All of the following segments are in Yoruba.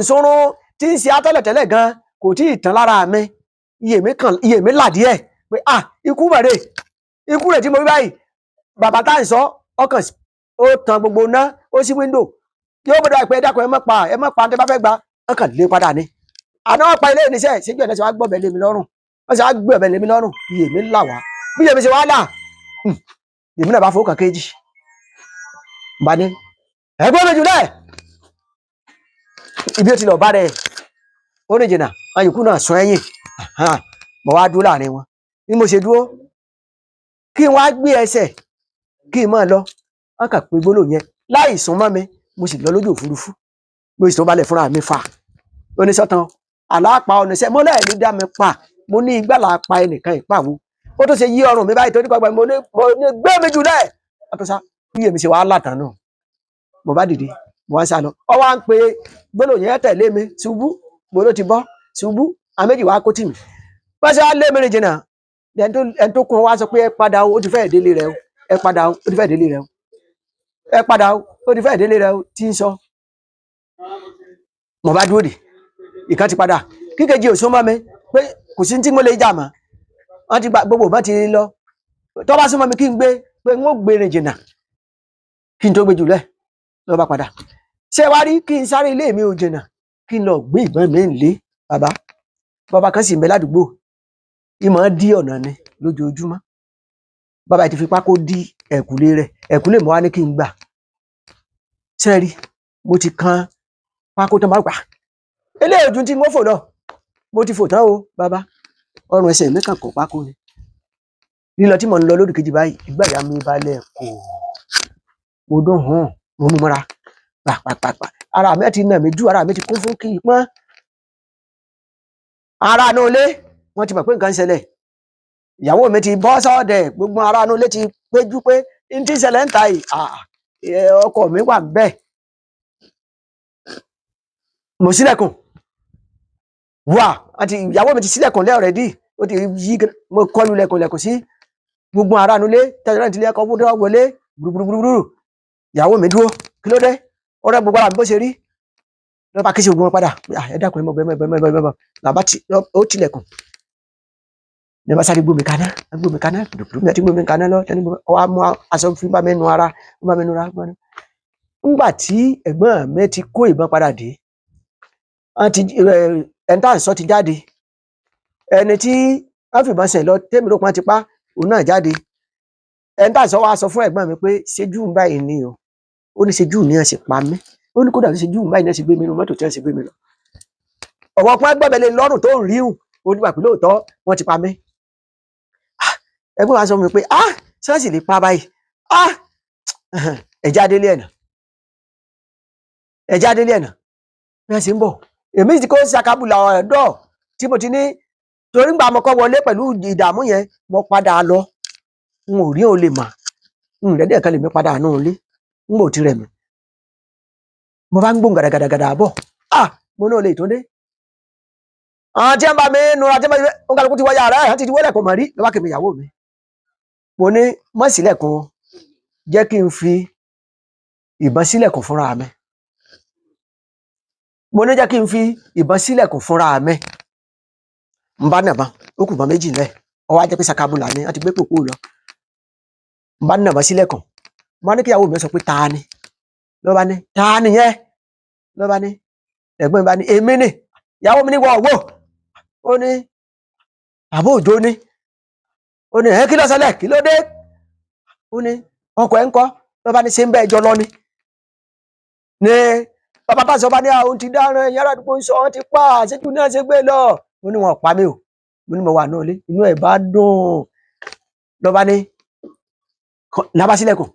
ìṣòro tí ń ṣe atẹ́lẹ̀tẹ́lẹ̀ gan kò tí ì tán lára mi iye mi là díẹ̀ pé ikú mọ̀rẹ́ ikú rẹ̀ tí mo rí báyìí bàbá tá à ń sọ ọkàn ó tan gbogbo ná ó ṣí wíńdò yóò gbọ́dọ̀ pé dákun ẹ má pa tẹ́ bá fẹ́ gba ọkàn lé padà ni àná wọn pa ilé ìníṣẹ́ ṣéjú ẹ̀ náà ṣe wá gbọ́bẹ̀ lé mi lọ́rùn wọ́n ṣe wá gbọ́bẹ̀ lé mi lọ́rùn iye mi là wá bí iye mi ṣe wá là èmi náà bá fowó kan kéjì bá ní ẹgbẹ́ mi jùlẹ̀ ibi ó ti lọ bá rẹ̀ ó ní jìnnà ayùkú náà sọ ẹ̀yìn mo wá dúró láàrin wọn bí mo ṣe dúró kí n wá gbé ẹsẹ̀ kí n máa lọ wọn kà pé gbólóhùn yẹn láì sún mọ́ mi mo sì lọ lójú òfurufú mo sì tó balẹ̀ fúnra mi fà oníṣọ́tàn àlápá oníṣẹ́ mo lẹ́ẹ̀lú dá mi pa mo ní ìgbàlà pa ẹnìkan ìpàwọ́ ó tó ṣe yí ọrùn mi báyìí tó ní pàgbà mo ní gbé mi jù lẹ̀ àtúnṣá iye mi ṣe wàá látàn náà mo bá dìde mo wá sá lọ ọ wá ń pe gbólóhùn yẹn tẹ̀lé mi ṣubú mo ló ti bọ́ ṣubú àméjì wàá kó tì mí wọ́n ṣe wá lé mi rìn jìnnà ẹni tó kún wá sọ pé ẹ padà ó ti fẹ́ délé rẹ o ẹ padà ó ti fẹ́ délé rẹ o ẹ padà ó ti fẹ́ délé rẹ o tí ń sọ mo bá dúró dè ìkan ti padà kíkejì òsún mọ́ mi pé kò sí tí mo lè jà mọ́ wọ́n ti gba gbogbo bá ti lọ tó bá súnmọ́ mi kí n gbé pé n ó gbé rìn jìnnà kí n tó gbé jùlẹ̀ ló bá padà ṣé wá rí kí n sáré ilé mi ò jìnnà kí n lọ gbé ìbọn mi lé bàbá kan sì ń bẹ ládùúgbò ìmọ̀ dí ọ̀nà ni lójoojúmọ́ bàbá yìí ti fi pákó dí ẹ̀kúlé rẹ̀ ẹ̀kúlé mo wá ní kí n gbà sẹ́ẹ̀rí mo ti kan pákó tó máa gbà eléyìí ojú tí mo fò lọ mo ti fò tán o bàbá ọrùn ẹsẹ̀ mi kàn kó pákó ni lílọ tí mo ń lọ lódì kejì báyìí ìgbà ìyá mi balẹ̀ kò mo dún hàn mo mú mọ́ra pàpàpàpà ara mi ti nà mí jù ara mi ti kún fún kí n pọ́n ara inú ilé wọ́n ti mọ̀ pé nǹkan ń ṣẹlẹ̀ ìyàwó mi ti bọ́ sọ́ọ̀dẹ̀ gbogbo ara inú ilé ti péjú pé n tí ń ṣẹlẹ̀ ń ta yìí ọkọ mi wà bẹ́ẹ̀ mo ṣílẹ̀kùn wà àti ìyàwó mi ti ṣílẹ̀kùn lẹ́ọ̀rẹ́dì ó ti yí mo kọlu lẹ̀kùn sí gbogbo ara inú ilé tẹ́lẹ̀ tí ilé ẹ̀kọ́ búdọ́ wọlé gbùrùgbùrùgbùrù ìyàwó mi dúró kí ló dé ọ̀rẹ́ gbogbo ara mi bó ṣe rí lọ bá kí ṣe ogun wọn padà ẹ dákun ẹ mọ bẹ làbá ó tilẹ̀kùn ní bá sáré gbómi kaná dùdú mi àti gbómi kaná lọ tẹni ọwọ́ mú aṣọ fún bá mi nu ara ńgbà tí ẹ̀gbọ́n mi ti kó ìbọn padà dé ẹni tá à ń sọ ti jáde ẹni tí wọ́n fìbọn sẹ̀ lọ tẹ́mi ló pọ́n ti pa òun náà jáde ẹni tá à ń sọ wá sọ fún ẹ̀gbọ́n mi pé ṣéjú ń báyìí ni o ó ní ṣéjú ní ẹ̀sìn pa mí ó ní kódà ṣéjú ń báyìí ní ẹ̀sìn gbé mi nínú mọ́tò tí wọ́n sì gbé mi lọ ọ̀wọ́ pọ́n gbọ́bẹ̀lẹ̀ lọ́rùn tó ń ríhùn ó ní pàpẹ́ lóòótọ́ wọ́n ti pa mí ẹ̀gbọ́n wa sọ fún mi pé ṣọ́ọ̀ṣì lè pa báyìí ẹ̀já délé ẹ̀nà bí wọ́n ṣe ń bọ̀ èmi ti kó sakabula ọ̀dọ́ tí mo ti ní torí gbà mọ́kọ́ wọlé pẹ̀lú ìdààmú yẹn mo padà lọ n ò rí òun lè mà n rẹ́dẹ̀ kan lè mi padà nù lé n ò ti rẹ̀ mi mo bá ń gbóhùn gàdàgàdàgàdà bọ̀ mo náà lè tó dé àwọn tí wọ́n bá mi nura tí wọ́n kálukú ti wáyà rẹ̀ àti ti wọlé kò mọ̀ rí lọ́wọ́ kèmí ìyàwó mi mo ní mọ́ sílẹ̀kùn jẹ́ kí n fi ìbọn sílẹ̀kùn fúnra mi mo ní jẹ́ kí n fi ìbọn sílẹ̀kùn fúnra mi n bá nàbọn ó kù bọ́n méjì lẹ̀ ọwọ́ ajẹ́ pé sakabula ni wọ́n ti gbé pòpò lọ n bá nàbọn sílẹ̀kùn mo ní kí ìyàwó mi sọ pé ta ni ló bá ní ta ni yẹn ló bá ní ẹ̀gbọ́n mi bá ní èmi ni ìyàwó mi ní wọ́n wò ó ní àbó òjò ní ó ní kí ló ṣẹlẹ̀ kí ló dé ó ní ọkọ ẹ̀ ń kọ́ ló bá ní ṣe ń bẹ́ ẹjọ́ lọ ni bàbá bá sọ bá ní àwọn ti dáràn yàrá àdúgbò ń sọ wọn ti pa àṣejù náà ṣe gbé lọ mo ní wọn pa mí o mo ní mo wà náà lé inú ẹ̀ bá dùn ló bá ní lábá sílẹ̀kùn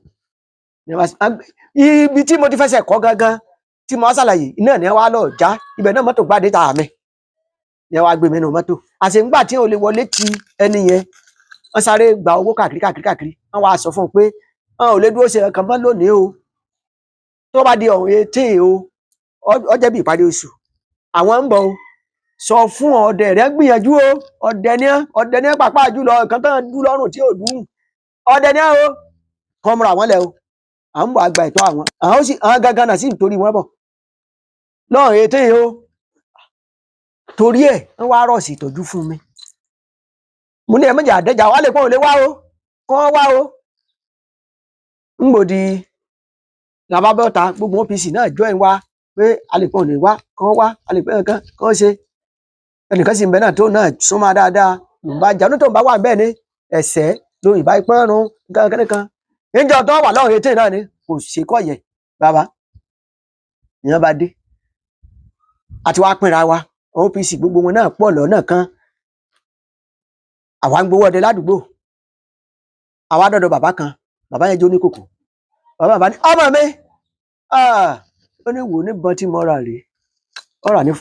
ibi tí mo ti fẹsẹ̀ kọ́ gangan tí mo ṣàlàyé iná ni wàá lọ já ibẹ̀ náà mọ́tò gbàdé tà mí ni wàá gbé mi nù mọ́tò àṣeǹgbà tí ò lè wọlé ti ẹni yẹn wọ́n sáré gba owó káàkiri wọ́n wá sọ fún un pé wọn ò lè dúró ṣe nǹkan mọ́ lónìí o tó bá di ọ̀hún etí o ọjọ́ bí ìparí oṣù àwọn ń bọ̀ o sọ fún ọdẹ rẹ gbìyànjú o ọdẹ ní pàpà jùlọ nǹkan tán dú lọ́rùn tí ò dùn ọdẹ ní o kọ́ múra wọn lẹ o à ń bọ̀ àgbà ìtọ́ àwọn gangan náà sì ń torí wọn bọ̀ lọ́rùn ètè o torí ẹ̀ wọ́n wá rọ̀ sí ìtọ́jú fún mi mo ní ẹ̀mẹ́jà àdẹ́jà wà lè pọ́n ò lè wá o kán wá o ń gbòdì làbábọ́ta gbogbo OPC náà join wa pé a lè pọ́n ò lè wá kán wá a lè pẹ́ nǹkan kán ṣe ẹnìkan sì ń bẹ náà tó náà súnmọ́ dáadáa yorùbá jà ní tó ń bá wà bẹ́ẹ̀ ni ẹ̀sẹ̀ lóyún ìbá ìpọ́nrún kankan níjọ tó wà lọ́rùn ètè náà ni kò ṣe kọ́ yẹ bàbá ìyẹn bá dé àti wàá pínra wa OPC gbogbo wọn náà pọ̀ lọ́nà kan àwa ń gbowó ọdẹ ládùúgbò àwa dọ̀dọ̀ bàbá kan bàbá yẹn jó ní kòkò bàbá ní ọmọ mi ó ní wò níbọn tí mo rà rèé ó rà ní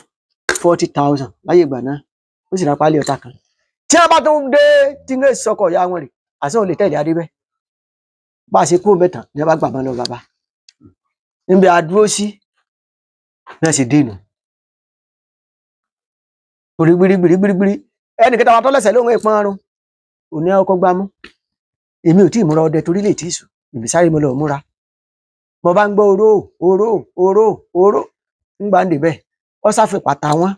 40,000 láyé ìgbà náà ó sì ra pálí ọ̀tá kan tí wọn bá tún dé tí ń sọkọ ìyá wọn rè àti wọn lè tẹ̀lé adé bẹ́ẹ̀ bá a ṣe kó mẹ́tàn ní wọn bá gbà mọ́ lọ bàbá níbi àdúró sí náà sì dènà orí gbirigbirigbiri ẹnì kẹta wa tó lẹ́sẹ̀ lóhun ìpọn ọrùn òní ọkọ gbámú èmi ò tí ì múra ọdẹ torí lè tí ì sùn ìbí sáré mo lọ múra mo bá ń gbọ́ oró ń gbà ń dè bẹ́ẹ̀ ọ sáfì pàtà wọn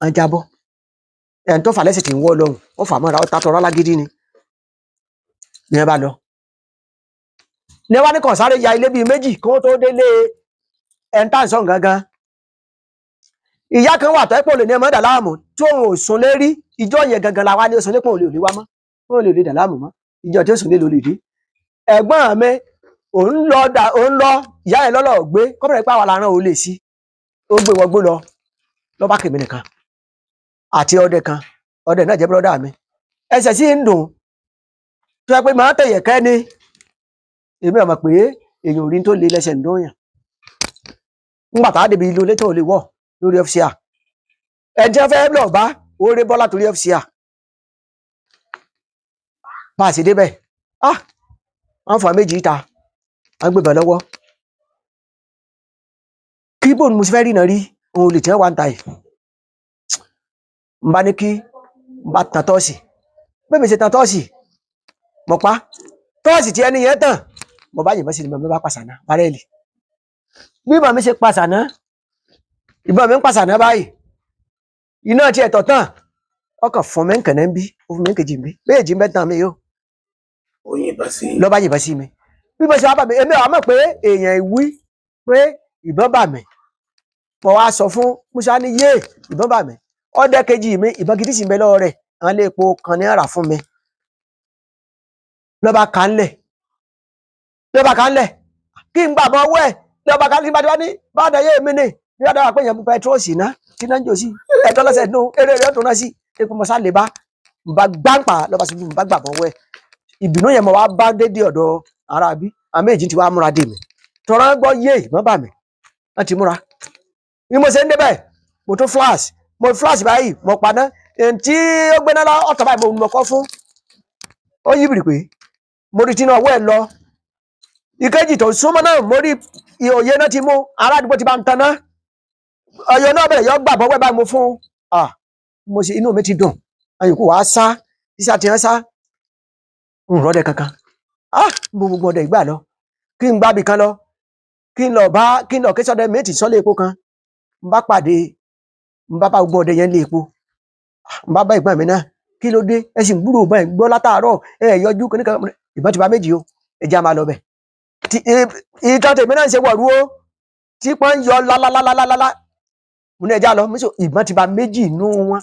á jábọ́ ẹni tó fà lẹ́sìn tí ń wọ́ lọ́hùn ó fà mọ́ra ó ta tọrọ lágídí ni ẹ bá lọ ní wá ní kàn sáré ya ilé bíi méjì kí wọ́n tó délé ẹ̀ńtàǹsán gangan ìyá kan wà tó ẹ́ pò lè ní ẹmọ dà láàmú tí òun ò sùn lé rí ìjọ yẹn gangan la wá ní oṣù nípò òun lè wá mọ́ òun lè dà láàmú mọ́ ìjọ tí ó sùn lé ló lè dé ẹ̀gbọ́n mi òun lọ ìyá yẹn lọ́lọ́ gbé kọ́mọ̀rẹ́ pé àwa la rán òun lè sí ó gbé wọgbó lọ lọ́ba kèmí nìkan àti ọdẹ kan ọdẹ náà jẹ́ bọ́dà mi ẹsẹ̀ sí ń dùn tó yẹ pé màá tẹ̀yẹ̀ kẹ́ ni èmi ọmọ pé èèyàn ò rí tó lé lẹ́sẹ̀ ń dóyàn ńgbà tá a débi ilé tó lè wọ̀ lórí FCR ẹjẹ fẹ́ lọ bá oore bọ́lá torí FCR bá a sì débẹ̀ wọ́n fà méjì ta wọ́n gbébẹ̀ lọ́wọ́ kí bóun mo sì fẹ́ rí náà rí òun lè tẹ́ wá ń ta yìí n bá ní kí n bá tan tọ́ọ̀sì bẹ́ẹ̀ mi ṣe tan tọ́ọ̀sì mo pa tọ́ọ̀sì tí ẹni yẹn tàn mo bá yìnbọn sí ni mo bá pàṣánà bárẹ́ẹ̀lì bí ìbọn mi ṣe pàṣánà ìbọn mi ń pàṣánà báyìí iná tí ẹ̀tọ̀ tán ọkàn fún mi nkànnà ń bí ó fún mi kejì ń bí méjì ń bẹ́ tán mi yóò lọ́ba yìnbọn sí mi bí mo ṣe wá bà mí èmi àwọn mọ̀ pé èèyàn ìwí pé ìbọn bà mí mo wá sọ fún Musa ní yé ìbọn bà mí ọdẹ kejì mi ìbọn gidi sì ń bẹ lọ́wọ́ rẹ̀ àwọn ilé epo kan ní ara fún mi lọ́ba kanlẹ̀ kí n gbàgbọ́ ọwọ́ ẹ̀ lọ́ba kanlẹ̀ bá ní bá dayé mi ní dáadáa pé èèyàn pẹtrọ́ọ̀sì náà tí náà ń jò sí ẹ̀tọ́ lọ́sẹ̀ nù eré rẹ̀ tó náà sí epo mọ́sá lè bá ń bá gbáǹpà lọ́ba sí ń bá gbàgbọ́ ọwọ́ ẹ̀ ìbínú yẹn mo wá bá dédé ọ̀dọ̀ ara bí àmì èjì ti wá múra dè mí tọ́ra ń gbọ́ yé ìmọ̀ bà mí wọ́n ti múra bí mo ṣe ń débẹ̀ mo tún flash báyìí mo paná tí ó gbéná lọ ọ̀tọ̀ báyìí mo kọ́ fún ó yí bìrì pé mo rí tinú ọwọ́ ẹ̀ lọ ìkejì tó súnmọ́ náà mo rí òye náà ti mú ará àdúgbò ti bá ń taná ọyọ náà bẹ̀rẹ̀ yọ gbàgbọ́ wẹ́ báyìí mo fún mo ṣe inú mi ti dùn àyùkú wàá sá sísá ti hàn sá ń rọ́dẹ kankan gbogbo ọdẹ ìgbà lọ kí n gbábì kan lọ kí n lọ kí sọdẹ méjì sọlé epo kan n bá pàdé n bá bá gbogbo ọdẹ yẹn lé epo n bá ìgbọ́n mi náà kí ló dé ẹ sì ń gbúrò bá ẹ gbọ́ látàárọ̀ ẹ yọjú kí nìkan ìbọn ti bá méjì o ẹ jẹ́ a máa lọ bẹ̀ ìtàn tèmi náà ń ṣe wọ̀rú o tí pọ́n ń yọ lálálálálálá mo ní ẹja lọ mo sọ ìbọn ti bá méjì nú wọn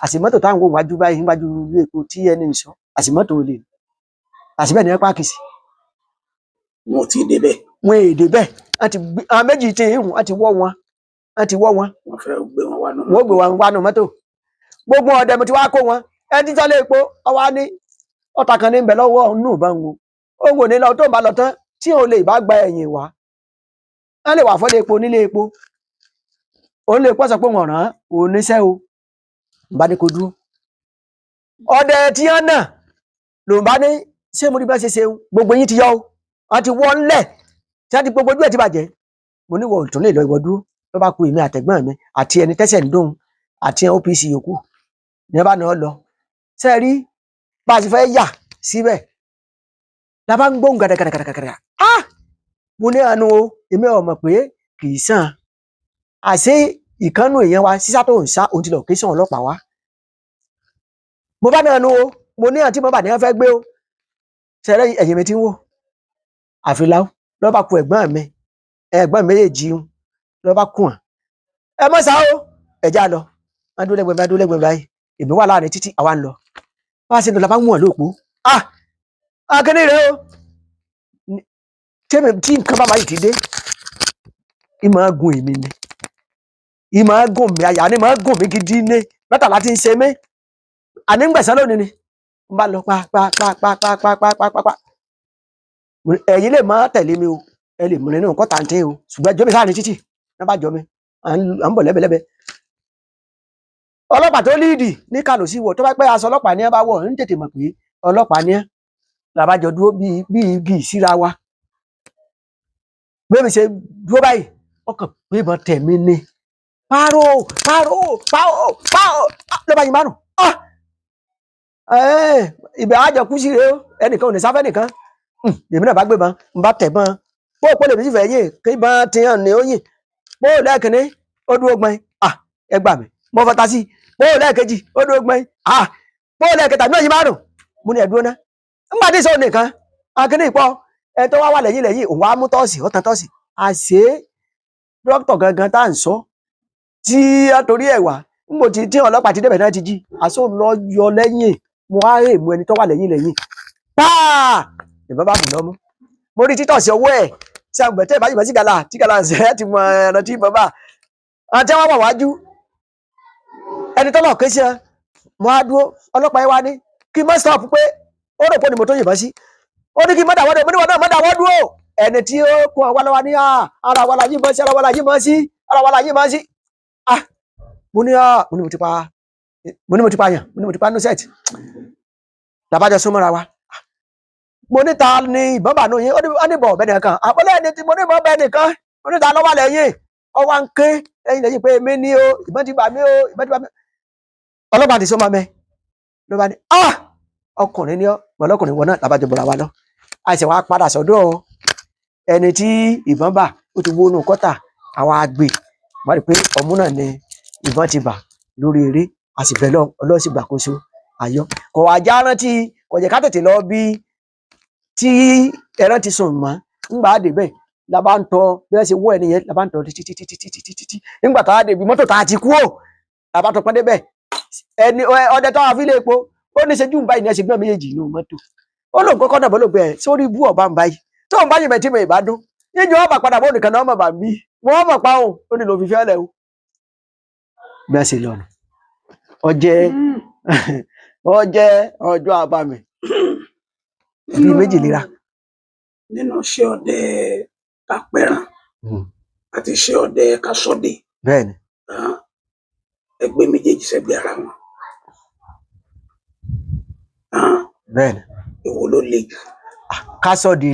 àsìmọ́tò táwọn ohun wájú báyìí wájú ilé epo tí ẹni ń sọ àsìmọ́tò olè àsìbẹ́ ni ẹ páàkì sí. wọn ti débẹ̀. wọn èdè bẹ́ẹ̀ àwọn méjì tí ìhùn àti wọ́ wọn. wọ́n fẹ́ gbé wọn wá nù. wọ́n gbé wọn wá nù mọ́tò gbogbo ọdẹ mo ti wá kó wọn ẹni tí sọlé epo ọwọ́ ní ọ̀tà kan ní ń bẹ lọ́wọ́ nù bá wọn ó wò ní lọ tó ń bá lọ tán tí òun lè bá gba ẹ̀yìn wá wọ́n lè wà fọ́lé epo nílé epo òun lè pọ́sọ̀ pé wọ́n rán òun níṣẹ́ o bá ní kó dúró ọdẹ tí wọ́n náà ló ń bá ní ṣé mo rí bá ṣe ṣeun gbogbo yín ti yọ o wọ́n ti wọ́n lẹ̀ tí wọ́n ti gbogbo ojú ẹ̀ ti bàjẹ́ mo ní wọ́n tún lè lọ ìwọ dúró ló bá ku èmi àtẹ̀gbọ́n mi àti ẹni tẹ́sẹ̀ ń dóhun àti OPC yòókù ní ẹ bá náà lọ ṣe rí bá a ti fẹ́ yà síbẹ̀ la bá ń gbóhùn gàdàgàdàgàdàgàdà mo ní àánú o èmi ò mọ̀ pé kì í sàn àṣé ìkànnù èèyàn wa sísá tó ń sá òun ti lọ ké sàn ọlọ́pàá wá mo bá náà nu o mo ní àǹtí mo bà ní wọn fẹ́ gbé o ṣẹlẹ̀ ẹ̀yìn mi ti ń wò àfiláwọ lọba ku ẹ̀gbọ́n mi ẹ̀gbọ́n méjèèjì lọba kù hàn ẹ mọ sá o ẹjá lọ wọn dúró lẹ́gbẹ̀ẹ́ báyìí èmi wà láàrin títí àwa ń lọ wọn á sì ń lọ la bá ń wọn lóòpó akíní rẹ o tí nǹkan bá máa ti dé ìmọ̀ gùn èmi ni ìmọ̀ gùn mi àyà ni ìmọ̀ gùn mi gidi ní mẹ́tàlá ti ń ṣe mí àní ń gbẹ̀sán lónìí ni n bá lọ pa ẹ̀yin lè má tẹ̀lé mi o ẹ lè múlẹ̀ nínú kọ́tà ń tẹ́ o ṣùgbọ́n ẹjọ́ mi sáà ní títì náà bá jọ mi à ń bọ̀ lẹ́bẹ̀lẹ́bẹ̀ ọlọ́pàá tó líìdì ní kàlò sí wọ̀ tó bá pẹ́ aṣọ ọlọ́pàá ní ẹ bá wọ̀ ń tètè mọ̀ pé ọlọ́pàá ní ẹ làbájọ dúró bí igi ìsíra wa bẹ́ẹ̀ mi ṣe dúró báyìí ọkàn pé ìbọn tẹ̀mí ni paro ló bá yín márùn ibẹ̀ àjọ kú sí rèé o ẹnìkan ò ní sáfẹ́ nìkan èmi náà bá gbé bọn n bá tẹ̀ bọn póòpó lèmi sì fẹ́ yìn kí bọn ti hàn ní ó yìn póò lẹ́ẹ̀kínní ó dúró gbọ́n ẹ gbà mí mo fọta sí póò lẹ́ẹ̀kejì ó dúró gbọ́n póò lẹ́ẹ̀kẹta mi ò yín márùn mo ní ẹ̀dúró ná nígbà tí sọ nìkan akínní ìpọ́ ẹ tó wá wà lẹ́yìn òun á mú tọ́ọ̀sì ó tan tọ́ọ̀sì àṣé dókítà gangan tá à ń sọ tí a torí ẹ̀ wá nígbò tí ọlọ́pàá ti débẹ̀ náà ti jí àṣọ lọ yọ lẹ́yìn mo á rè mú ẹni tó wà lẹ́yìn páà ìbọn bá bù lọ́mú mo rí títọ̀ sí ọwọ́ ẹ̀ tí a gbẹ̀ tẹ́ ìbájú sí gàlà tí gàlà ṣe é ti mọ ẹran tí ìbọn bá àti àwọn àwájú ẹni tọ́lọ̀ ké sí ẹ mo á dúró ọlọ́pàá yẹn wá ní kí n má stop pé ó rò pé ni mo tó yìnbọn sí ó ní kí n má dàwọ́ dúró mo ní wọn náà má dàwọ́ dúró ẹni tí ó kún wa lọ́wọ́ ní ara wa la yìnbọn sí ara wa la yìnbọn sí ara wa la yìnbọn sí mo ní mo ti pa yàn mo ní mo ti pa nusẹ̀tì làbájọ súnmọ́ra wa mo ní ta ni ìbọn bàánú yín ó ní bọ̀ ọ̀bẹ nìkan àpọ̀lẹ́ ẹni tí mo ní ìbọn ọ̀bẹ nìkan mo ní ta lọ́wọ́ lẹ́yìn ọwọ́ ń ké ẹ̀yìn lẹ́yìn pé èmi ní o ìbọn ti bà mí o ìbọn ti bà mí ọlọ́pàá ti súnmọ́ mi ló bá ní ọkùnrin ní ọlọ́kùnrin wọn náà làbájọ bọ̀ra wa lọ àìsàn wa padà sọ́dọ̀ ẹni tí ìbọn bà ó ti wọnú kọ́tà àwọn àgbè wọ́n rí pé ọmú náà ni ìbọn ti bà lórí eré àsìbẹ̀ lọ ọlọ́sìn gbàkóso àyọ kò wá já rántí kò jẹ́ ká tètè lọ bí tí ẹran ti sùn mọ́ ńgbà débẹ̀ la bá ń tọ bí wọ́n ṣe wọ́ ẹni yẹn la bá ń tọ títí nígbà tá a débi mọ́tò tá a ti kú ò la bá tọ pọ́n débẹ̀ ẹni ọdẹ tó wà fílẹ̀ epo ó ní ṣẹ́jú báyìí ní ẹ̀ṣẹ̀ gbọ́n méjèèjì inú mọ́tò ó lóun kọ́kọ́ náà bọ́ ló gbẹ sórí ibú ọ̀bá ń báyìí tó ń báyìí mẹ́tí mẹ́ ìbádùn yíyọ ọba padà bó nìkan náà mọ̀ bà mí wọ́n mọ̀ pa òun ó ní lò fi fẹ́lẹ̀ o bí wọ́n ṣe lọ́nà ọjẹ́ ọjọ́ àbámi bíi méjì lera. Nínú iṣẹ́ ọdẹ kápẹ́ràn àti iṣẹ́ ọdẹ kásọdẹ. Bẹ́ẹ̀ni. Ẹgbẹ́ méjèèjì sẹ́gbẹ́ ara wọn. Bẹ́ẹ̀ni. Èwo ló le jù? Kásọdẹ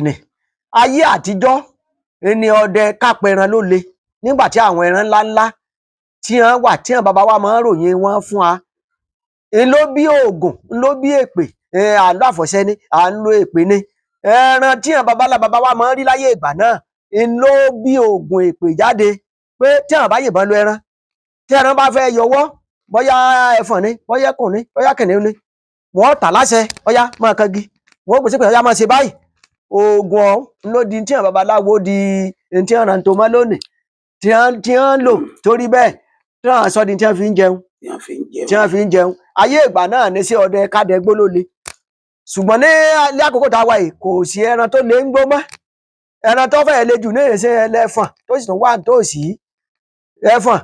ni ayé àtijọ́ ni ọdẹ kápẹ́ràn ló le nígbà tí àwọn ẹran ńláńlá tí wọ́n wà tí wọ́n bàbá wa máa ń ròyìn wọn fún wa ló bí oògùn ló bí èpè àlọ́ àfọ̀ṣẹ ni à ń lo èpè ni ẹran tí àwọn bàbá wa máa ń rí láyé ìgbà náà ló bí oògùn èpè jáde pé tí àwọn bá yìnbọn lu ẹran tí ẹran bá fẹ́ yọwọ́ bóyá ẹfọ̀n ni bóyá ẹkùn ni bóyá kìnìún ni wọ́n tà láṣẹ ọyá máa kangi wọ́n gbèsè pé ọyá máa ṣe báyìí oògùn ọ̀hún ló di tí àwọn babaláwo di tí wọ́n rántó mọ́ lónìí tí wọ́n lò torí bẹ́ẹ̀ tí wọ́n sọ di tí wọ́n fi ń jẹun tí wọ́n fi ń jẹun ayé ìgbà náà ní sí ọdẹ kádẹ gbólóle ṣùgbọ́n ní àkókò tá a wà yìí kò sí ẹran tó lè ń gbó mọ́ ẹran tó fẹ́ẹ́ le jù ní èsè ẹlẹ́fọ̀n tó sì tún wà nítòsí ẹfọ̀n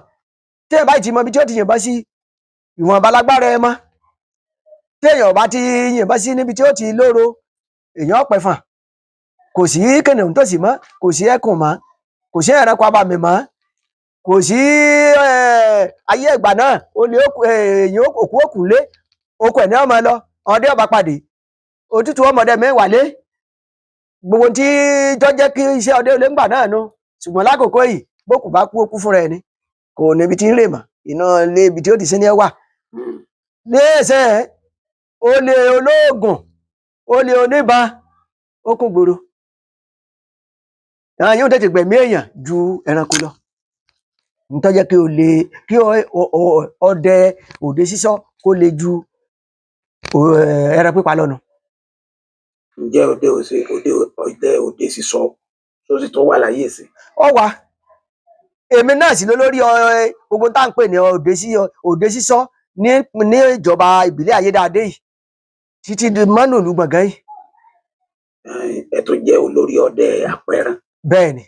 tí èèyàn bá ti mọ ibi tí ó ti yìnbọn sí ìwọ̀nba lágbára ẹ mọ́ tí èèyàn bá ti yìnbọn sí níbi tí ó ti lóró èèyàn pẹ̀fọ̀n kò sí kìnìún tó sì mọ́ kò sí ẹkùn mọ́ kò sí ẹranko abàmì mọ́ kò sí ayé ìgbà náà ó lè èèyàn òkú òkúlé okò ẹ̀ ní ọmọ lọ ọdẹ ọba pàdé òtútù ọmọdé mẹ́wàá lé gbogbo tí tó jẹ́ kí iṣẹ́ ọdẹ olè ń gbà náà nu ṣùgbọ́n lákòókò yìí bókù bá kú ó kú fúnra ẹ̀ ni kò níbi tí ń rè mọ́ iná lé ibi tí ó ti sí ní ẹ wà léèṣẹ́ olè olóògùn olè oníbọn ó kún gbòòrò àwọn yóò tètè gbẹ̀mí èèyàn ju ẹranko lọ nítorí jẹ́ kí ọdẹ òde sísọ kó le ju ẹran pípa lọ nù. ǹjẹ́ òde sísọ tó sì tó wà láyé sí. ọ wà èmi náà sì lólórí gbogbo tá à ń pè ní òde sísọ ní ìjọba ìbílẹ̀ Ayédáadé yìí títí di mọ́nù ìlú gbọ̀ngàn yìí. ẹ tó jẹ́ olórí ọdẹ apẹran. bẹ́ẹ̀ ni.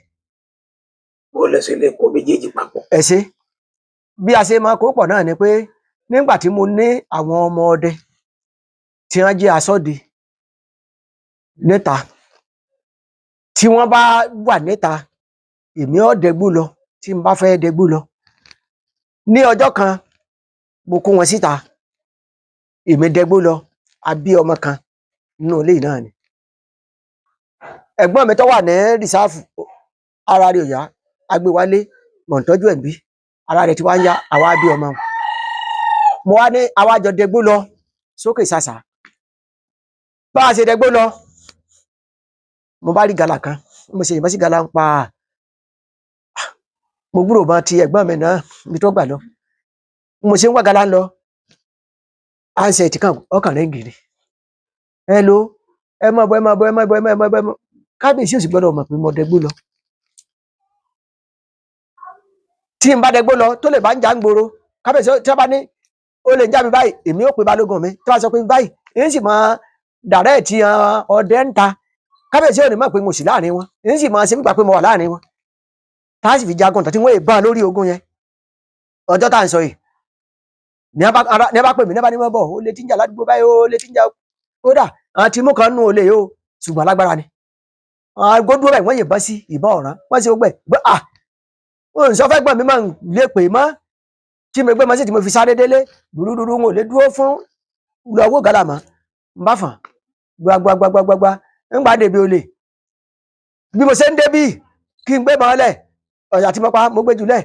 bó lẹsẹ lè kó méjèèjì papọ̀. ẹ ṣe bí a ṣe máa kó pọ̀ náà ni pé nígbà tí mo ní àwọn ọmọ ọdẹ tí wọ́n jẹ́ aṣọ́de níta tí wọ́n bá wà níta èmi ò dẹgbú lọ tí n bá fẹ́ dẹgbú lọ ní ọjọ́ kan mo kó wọn síta èmi dẹgbú lọ a bí ọmọ kan nínú ilé náà ni ẹ̀gbọ́n mi tó wà ní rìsáàfù ara rẹ̀ ò yá agbéwálé mọ̀ ń tọ́jú ẹ̀ ń bí ara rẹ̀ tí wá ń yá àwa bí ọmọ mo wá ní àwa jọ dẹgbó lọ sókè sàṣà bá a ṣe dẹgbó lọ mo bá rí gàlà kan mo ṣe yìnbọn sí gàlà ń pa mo gbúrò bá ti ẹ̀gbọ́n mi náà mi tó gbà lọ mo ṣe ń wá gàlà ń lọ àǹsẹ̀ tí kan ọkàn rẹ̀ ń gìrì ẹ lo ẹ má bọ̀ ẹ má bọ̀ ẹ má bọ̀ ẹ má bọ̀ ẹ má kábíyèsí ò sì gbọ́dọ̀ mọ̀ pé mo dẹgbó lọ tí n bá dẹgbó lọ tó lè bá ń jà ń gbòòrò kábíyèsí tí wọ́n bá ní ó lè ń já mi báyìí èmi ò pe balógun mi tí wọ́n sọ pé báyìí èyí sì máa dàrẹ́ ti ọdẹ ń ta kábíyèsí ò ní mọ̀ pé mo sì láàrin wọn èyí sì máa ṣe nígbà pé mo wà láàrin wọn tá a sì fi jagun tàbí wọ́n èèbá lórí ogun yẹn ọjọ́ tá à ń sọ yìí ní a bá pè mí ní a bá ní mọ́ bọ̀ ó lè ti ń jà ládùúgbò báyìí ó lè ti ń jà kódà àti mú kan nù olè yìí ó ṣùgbọ́n alágbára ni gbódúró báyìí wọ́n yìnbọn sí ìbọn ọ̀ràn wọ́n ṣe gbẹ sọ fẹ́ gbọ́n mi máa ń lè pè mọ́ tí mo gbé mọ́sí tí mo fi sáré délé dúdúdúdú wọn ò lè dúró fún lọ́wọ́ gàlámà ń bá fàn gbagbagbagbagbagba ń gbà débi olè bí mo ṣe ń débí kí n gbé mọ́ lẹ̀ ọ̀yà tí mo pa mo gbé jùlẹ̀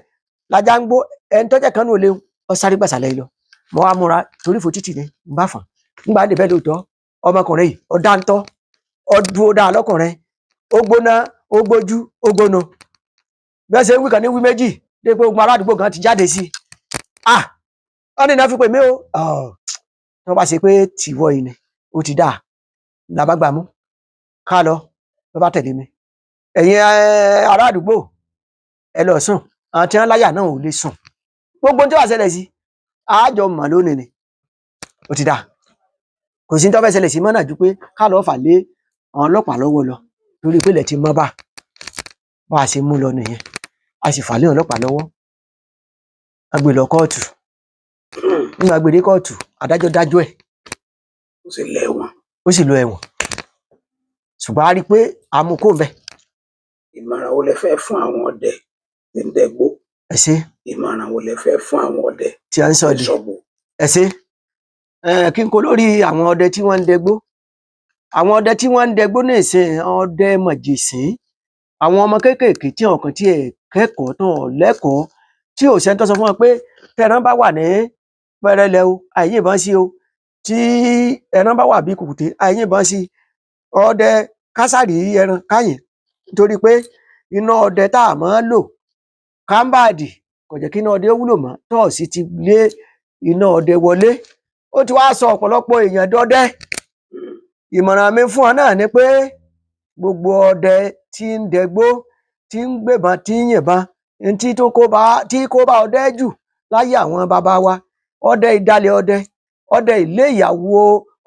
lájà ń gbó ẹni tọ́jà kan ní olè ọ sáré gbàsàlẹ̀ lọ mo wá múra torí fò títì ni ń bá fàn ń gbà débẹ̀ lóòótọ́ ọmọkùnrin yìí ọ dáńtọ́ ọ dúró dáa lọ́kùnrin ó gbóná ó gbójú ó gbóná bí wọ́n ṣe ń wí kan ní wí méjì dé pé ogun aládùúgbò kan ti jáde sí wọ́n ní iná fi pè mí o wọ́n bá ṣe pé tìwọ́ yìí ni ó ti dáa làbágbà mú ká lọ ló bá tẹ̀lé mi ẹ̀yin ará àdúgbò ẹ lọ sùn àwọn tí wọ́n láyà náà ò lè sùn gbogbo tí wàá ṣẹlẹ̀ sí àájọ mọ̀ lónìí ni ó ti dáa kò sí tó fẹ́ ṣẹlẹ̀ sí mọ́nà ju pé ká lọ́ọ́ fà lé àwọn ọlọ́pàá lọ́wọ́ lọ torí pé ilẹ̀ ti mọ́ bá a ṣe mú lọ nìyẹn a sì fà lé ọlọ́pàá lọ́wọ́ a gbé lọ kóòtù nígbà gbé dé kóòtù adájọ́ dájọ́ ẹ̀ ó sì lọ ẹ̀wọ̀n. ó sì lọ ẹ̀wọ̀n ṣùgbọ́n a rí i pé àmukó ń bẹ. ìmọ̀ràn wo lẹ fẹ́ fún àwọn ọdẹ tí ń dẹgbó. ẹ ṣé. ìmọ̀ràn wo lẹ fẹ́ fún àwọn ọdẹ tí a ń sọ di ẹ ṣé kí n kó lórí àwọn ọdẹ tí wọ́n ń dẹgbó àwọn ọdẹ tí wọ́n ń dẹgbó ní ìsìn ọdẹ mọ̀jẹ̀sín àwọn ọmọ kéékèèké tí ọkàn tí ẹ kẹ́kọ̀ọ́ tán lẹ́kọ̀ọ́ tí ò sẹ́ni tó sọ fún wọn pé tẹran bá wà ní pẹrẹlẹ o àìyìnbọn sí o tí ẹran bá wà bí kùkùté àìyìnbọn sí ọdẹ kásárì ẹran káyìn nítorí pé iná ọdẹ tá a máa lò kámbàdì kò jẹ́ kí iná ọdẹ wúlò mọ́ tọ́ọ̀sì ti lé iná ọdẹ wọlé ó ti wá sọ ọ̀pọ̀lọpọ̀ èèyàn dọdẹ ìmọ̀ràn mi fún ọ náà ni pé gbogbo ọdẹ tí ń dẹgbó tí ń gbébọn tí ń yìnbọn tí kó bá ọdẹ jù láyé àwọn bàbá wa ọdẹ ìdálẹ̀ ọdẹ ilé ìyàwó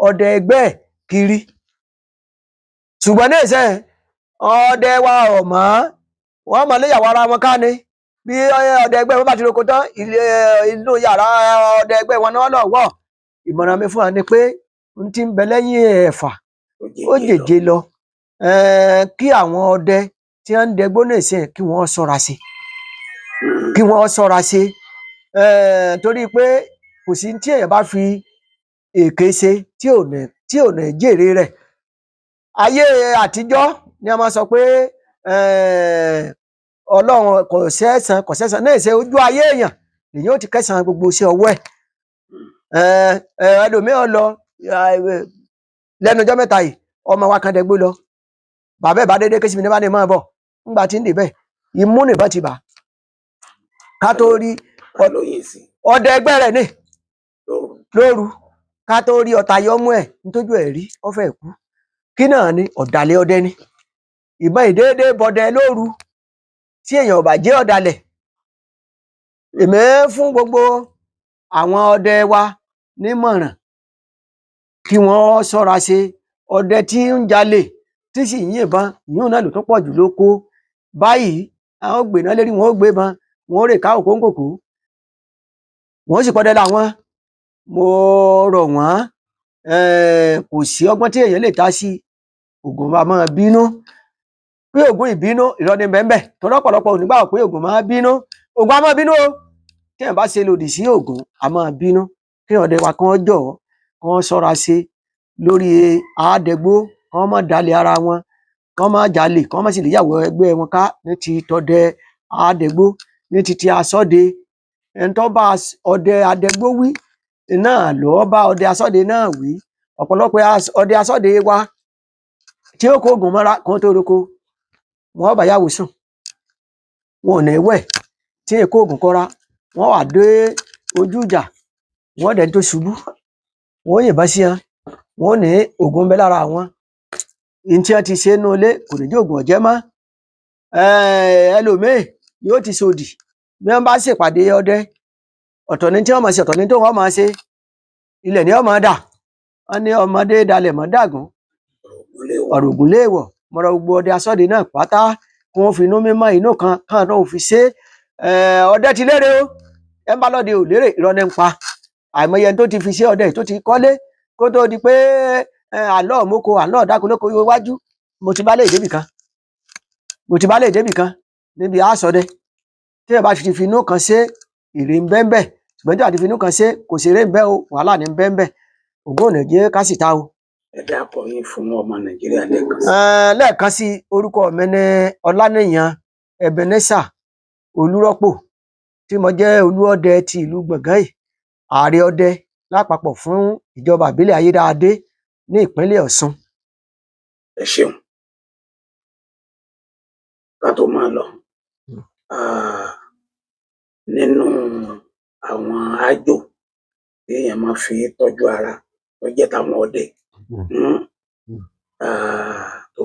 ọdẹ ẹgbẹ́ kiri ṣùgbọ́n ní ìṣe ọdẹ wa ọmọ wọn mọ léyàwó ara wọn ká ni bí ọdẹ ẹgbẹ́ wọn bá ti roko tán inú yàrá ọdẹ ẹgbẹ́ wọn náà lọ wọ ìmọ̀ràn mi fún wa ni pé n ti ń bẹ lẹ́yìn ẹ̀fà ó jèjé lọ kí àwọn ọdẹ tí wọ́n ń dẹgbó ní ìṣe kí wọ́n ṣọ́ra sí torí pé kò sí tí èèyàn bá fi èké ṣe tí ò ní jèrè rẹ̀ ayé àtijọ́ ni a máa sọ pé Ọlọ́run kò sẹ́san náà ṣe ojú ayé èèyàn lèyìn ó ti kẹsàn gbogbo iṣẹ́ ọwọ́ ẹ̀ ẹlòmíràn lọ lẹ́nu ọjọ́ mẹ́ta yìí ọmọ wa kan dẹgbó lọ bàbá ẹ̀ bá dédé kéṣì mi ní bá ní mọ́ bọ̀ ńgbà tí ń débẹ̀ imú nìbọn ti bà ká tó rí wọn ló yìn sí ọdẹ ẹgbẹ́ rẹ̀ ní lóru. lóru ká tó rí ọta yọmú ẹ̀ nítójú ẹ̀ rí ó fẹ́ kú kí náà ni ọ̀dàlẹ̀ ọdẹ ni ìbọn ìdéédé bọdẹ lóru tí èèyàn ò bá jẹ́ ọ̀dàlẹ̀. Èmi fún gbogbo àwọn ọdẹ wa nímọ̀ràn kí wọ́n ṣọ́ra ṣe ọdẹ tí ń jalè tí sì ń yìnbọn ìyún náà ló tún pọ̀ jù lóko báyìí àwọn gbéná lérí wọn ó gbébọn wọn ó rè ká òkóńkòkó wọn sì pọdẹ làwọn mo rọ̀ wọ́n kò sí ọgbọ́n tí èèyàn lè ta sí Ògún bá máa bínú pé Ògún ìbínú irọ́ ní bẹ́ẹ̀ tọ́lọ́ ọ̀pọ̀lọpọ̀ ò ní gbàgbọ́ pé Ògún máa bínú Ògún á máa bínú o tí èèyàn bá ṣe lòdì sí Ògún á máa bínú kí ọdẹ wa kàn jọ kàn ṣọ́ra ṣe lórí àádẹgbó kàn má dalẹ̀ ara wọn kàn má jalè kàn má sì léyàwó ẹgbẹ́ wọn ká ní ti tọdẹ àádẹgbó ní ti asọ́de ẹni tó bá ọdẹ àdẹgbó wí náà ló bá ọdẹ asọ́de náà wí ọ̀pọ̀lọpọ̀ ọdẹ asọ́de wa tí ó kó Ògún mọ́ra kan tó roko wọn bá yàwó sùn wọn ò ní wẹ̀ tí èkó Ògún kọ́ra wọn wà dé ojú ìjà wọn dẹ̀ tó ṣubú wọn yìnbọn sí wọn wọn ní Ògún bẹ lára wọn ní tí wọn ti ṣe nínú ilé kò ní jẹ́ Ògún ọ̀jẹ́ mọ́ ẹlòmíì yóò ti sòdì bí wọn bá ṣèpàdé ọdẹ ọ̀tọ̀ ní tí wọn máa ṣe ọ̀tọ̀ ní tí wọn máa ṣe ilẹ̀ ni wọn máa dà wọn ní ọmọdé dalẹ̀ mọ́ dàgún ọ̀rọ̀ Ògún léèwọ̀ mọ̀rọ̀ gbogbo ọdẹ asọ́de náà pátá kí wọ́n fi inú mímọ́ inú kan káwọn náà fi ṣe ọdẹ ti lérè o ẹ bá lọ́dẹ ò lérè irọ́ ní ń pa àìmọye tó ti fi ṣe ọdẹ tó ti kọ́lé kó tó di pé àlọ́ moko àlọ́ dáko lóko iwájú mo ti bá lè débì kan níbi àsọdẹ tí ẹ bá ti fi inú kan ṣe èrè ń bẹ́ẹ̀ ṣùgbọ́n tí a ti fi inú kan ṣe kò sí èrè ń bẹ́ o wàhálà ní ń bẹ́ẹ̀ Ògún ò ní jẹ́ ká sì ta o. Ẹ dákọ̀ yín fún ọmọ Nàìjíríà lẹ́ẹ̀kan sí. Lẹ́ẹ̀kan sí orúkọ mi ní Ọláníyan Ebenezer Olúrọ́pò tí mo jẹ́ olúọdẹ ti ìlú Gbọ̀ngán ààrẹ ọdẹ lápapọ̀ fún ìjọba ìbílẹ̀ Ayédáadé ní ìpínlẹ̀ Ọ̀ṣun. Ẹ ṣeun ká tó máa lọ nínú àwọn àjò tí èèyàn máa fi tọ́jú ara tó jẹ́ táwọn ọdẹ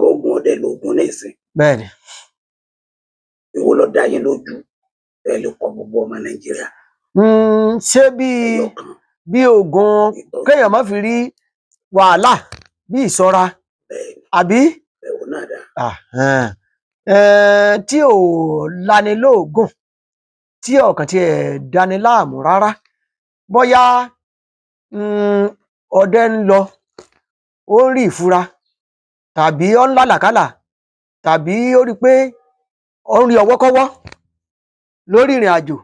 Ògún ọdẹ lóògùn nísìn. Bẹ́ẹ̀ni. Èwo ló dá yín lójú ẹ lè kọ gbogbo ọmọ Nàìjíríà. Ṣé bí oògùn kéèyàn má fi rí wàhálà bí ìṣọ́ra àbí ẹ̀wọ̀n náà dá. Tí ò lani lóògùn tí ọkàn tiẹ̀ dani láàmú rárá bóyá ọdẹ ń lọ ó ń rí ìfura tàbí ó ń lálàkálà tàbí ó rí pé ó ń rí ọwọ́kọ́wọ́ lórí ìrìn àjò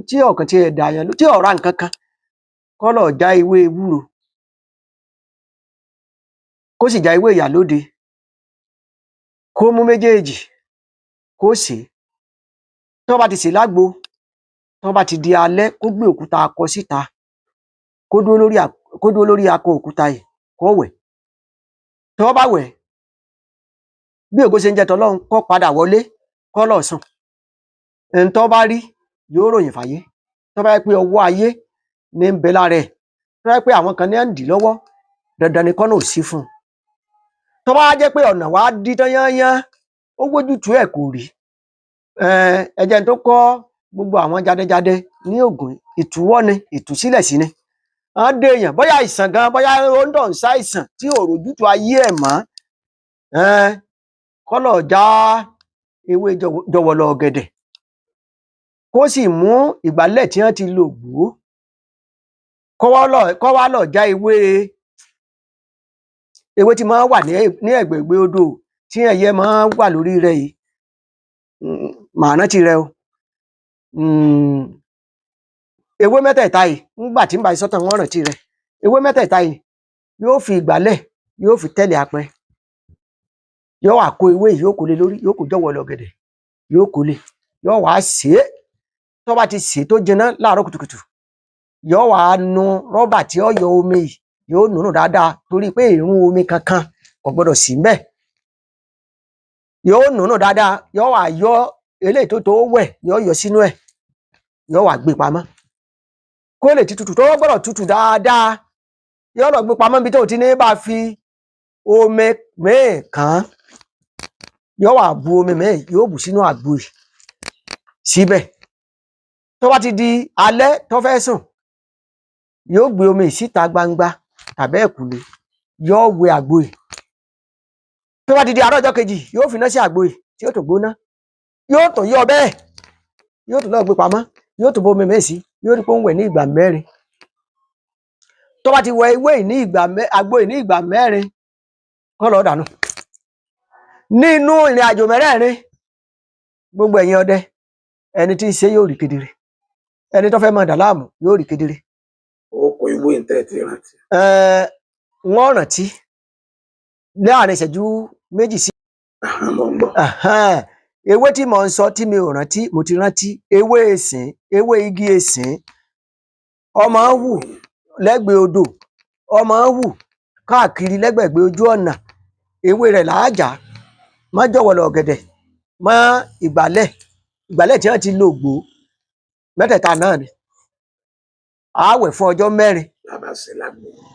tí ọkàn tiẹ̀ dàyàn tí ọ̀rá nǹkan kan kó lọ já ewé ewúro kó sì já ewé ìyálóde kó mú méjèèjì kó sè é tó bá ti sè lágbo tó bá ti di alẹ́ kó gbé òkúta akọ síta kó dúró lórí akọ òkúta yìí kó wẹ̀ tó bá wẹ̀ bí ògo ṣe ń jẹ tọlọ́run kó padà wọlé kó lọ sùn ẹni tó bá rí yóò ròyìn fàyè tó bá yẹ pé ọwọ́ ayé ní ń bẹ lára ẹ̀ tó bá yẹ pé àwọn kan ní à ń dì lọ́wọ́ dandan ni kọ́nà ò sí fún un tó bá jẹ́ pé ọ̀nà wa dí tán yányán ó gbójútùú ẹ̀ kò rí ẹ̀jẹ̀ tó kọ́ gbogbo àwọn jadẹjadẹ ní Ògún ìtúwọ́ ni ìtúsílẹ̀ sí ni wọ́n dé èèyàn bóyá àìsàn gan bóyá ó ń dọ̀ ń ṣàìsàn tí ò rójútùú ayé ẹ̀ mọ́ kọ́nà já ewé jọ̀wọ̀lọ̀ ọ̀gẹ̀dẹ̀ kó sì mú ìgbálẹ̀ tí wọ́n ti lò gbó kó wá lọ já ewé tí máa wà ní ẹ̀gbẹ̀gbẹ̀ odò tí ẹyẹ máa wà lórí rẹ̀ yìí màá rántí rẹ̀ o ewé mẹ́tẹ̀ẹ̀ta yìí ńgbà tí ń bá sọ́tàn wọ́n rántí rẹ̀ ewé mẹ́tẹ̀ẹ̀ta yìí yóò fi ìgbálẹ̀ yóò fi tẹ́lẹ̀ apẹ yóò wá kó ewé yìí yóò kó lé lórí yóò kó jọ̀wọ̀lọ̀ ọ̀gẹ̀dẹ̀ yóò kó lé yóò wá sè é tó bá ti sè é tó jiná láàárọ̀ kùtùkùtù yóò wá nu rọ́bà tí ó yọ omi yìí yóò nùnú dáadáa torí pé ìrún omi kankan kò gbọdọ̀ sí ńbẹ̀ yóò nùnú dáadáa yóò wá yọ eléyìí tó wẹ̀ yóò yọ sínú ẹ̀ yóò wá gbé pamọ́ kó lè ti tutù tó gbọ́dọ̀ tutù dáadáa yóò lọ gbé pamọ́ níbi tó ti ní bá fi omi mẹ́ẹ̀ kàn yóò wá bu omi mẹ́ẹ̀ yóò bù sínú àgbo yìí síbẹ̀ tó bá ti di alẹ́ tó fẹ́ sùn yóò gbé omi síta gbangba tàbí ẹ̀kúlé yóò wẹ àgbo yìí tó bá ti di àárọ̀ ọjọ́ kejì yóò fi iná sí àgbo yìí tí yóò tó gbóná yóò tó yọ bẹ́ẹ̀ yóò tó lọ gbé pamọ́ yóò tó bomi mẹ́ẹ̀ sí yóò rí pé ó ń wẹ̀ ní ìgbà mẹ́rin tó bá ti wẹ ewé yìí ní àgbo yìí ní ìgbà mẹ́rin kọ́ lọ́ọ́ dànù nínú ìrìn àjò mẹ́rẹ̀ẹ̀rin gbogbo ẹ̀yin ọdẹ ẹni tí ń ṣe yóò rí kedere ẹni tó fẹ́ máa dà láàmú yóò rí kedere. Oko ìwé ìtẹ́ ti rántí. Wọ́n rántí láàrin ìṣẹ́jú méjì sí. Mo ń gbọ́. Ewé tí mò ń sọ tí mi ò rántí mo ti rántí ewé èsìn ewé igi èsìn ọmọ ń hù lẹ́gbẹ̀ẹ́ odò ọmọ ń hù káàkiri lẹ́gbẹ̀gbẹ́ ojú ọ̀nà ewé rẹ̀ làájà má jọ̀wọ́lọ̀ ọ̀gẹ̀dẹ̀ má ìgbálẹ̀ tí wọ́n ti lò gbó mẹ́tẹ̀ẹ̀ta náà ni àwẹ̀ fún ọjọ́ mẹ́rin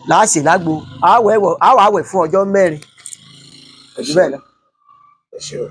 láàṣẹ lágbo àwẹ̀ fún ọjọ́ mẹ́rin. Ẹ ṣé o.